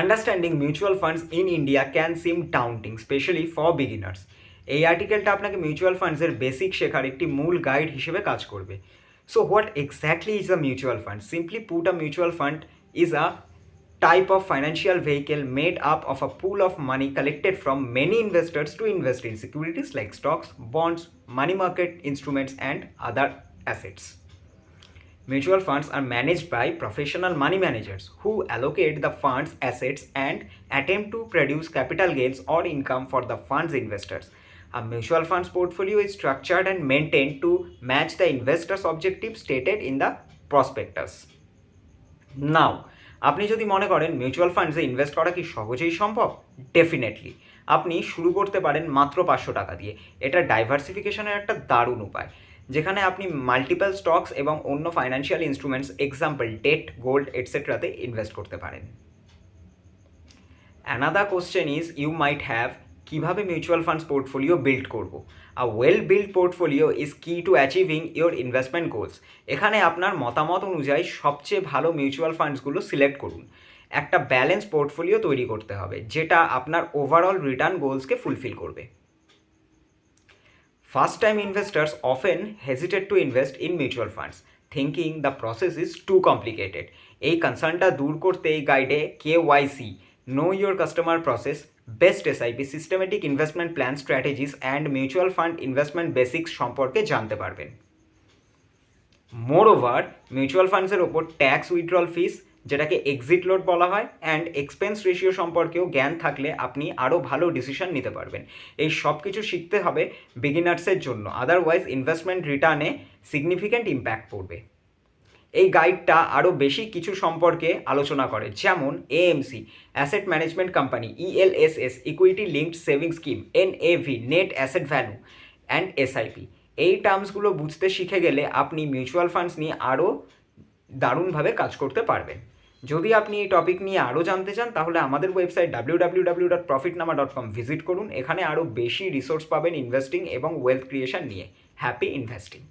Understanding mutual funds in India can seem daunting especially for beginners. এই আর্টিকেলটা আপনাকে mutual ফান্ডসের basic শেখার একটি মূল গাইড হিসেবে কাজ করবে। So what exactly is a mutual fund? Simply put, a mutual fund is a type of financial vehicle made up of a pool of money collected from many investors to invest in securities like stocks, bonds, money market instruments, and other assets. Mutual funds are managed by professional money managers who allocate the fund's assets and attempt to produce capital gains or income for the fund's investors. A mutual funds portfolio is structured and maintained to match the investor's objectives stated in the prospectus. নাও আপনি যদি মনে করেন mutual ফান্ডসে invest করা কি সহজেই সম্ভব, definitely আপনি শুরু করতে পারেন মাত্র 500 টাকা দিয়ে। এটা ডাইভার্সিফিকেশনের একটা দারুণ উপায়, যেখানে আপনি মাল্টিপল স্টকস এবং অন্য financial instruments example debt, gold এটসেট্রাতে ইনভেস্ট করতে পারেন। Another question is you might have, কীভাবে মিউচুয়াল ফান্ডস পোর্টফোলিও বিল্ড করবো? A well build portfolio is key to achieving your investment goals. এখানে আপনার মতামত অনুযায়ী সবচেয়ে ভালো মিউচুয়াল ফান্ডসগুলো সিলেক্ট করুন। একটা ব্যালেন্স পোর্টফোলিও তৈরি করতে হবে যেটা আপনার ওভারঅল রিটার্ন গোলসকে ফুলফিল করবে। First time investors often hesitate to invest in mutual funds thinking the process is too complicated. এই কনসার্নটা দূর করতে এই গাইডে KYC, know your customer process, best SIP, systematic investment plan strategies and mutual fund investment basics সম্পর্কে জানতে পারবেন। মোর over mutual ফান্ডসের ওপর ট্যাক্স উইথড্রল ফিস, যেটাকে এক্সিট লোড বলা হয়, অ্যান্ড এক্সপেন্স রেশিও সম্পর্কেও জ্ঞান থাকলে আপনি আরও ভালো ডিসিশন নিতে পারবেন। এই সব কিছু শিখতে হবে বিগিনার্সের জন্য, আদারওয়াইজ ইনভেস্টমেন্ট রিটার্নে সিগনিফিক্যান্ট ইম্প্যাক্ট পড়বে। এই গাইডটা আরও বেশি কিছু সম্পর্কে আলোচনা করে, যেমন AMC asset management company, ELSS equity linked saving scheme, NAV net asset value, and SIP। এই টার্মসগুলো বুঝতে শিখে গেলে আপনি মিউচুয়াল ফান্ডস নিয়ে আরও দারুণভাবে কাজ করতে পারবেন। যদি আপনি এই টপিক নিয়ে আরও জানতে চান তাহলে আমাদের ওয়েবসাইট www.profitnama.com ভিজিট করুন। এখানে আরও বেশি রিসোর্স পাবেন ইনভেস্টিং এবং ওয়েলথ ক্রিয়েশন নিয়ে। Happy investing.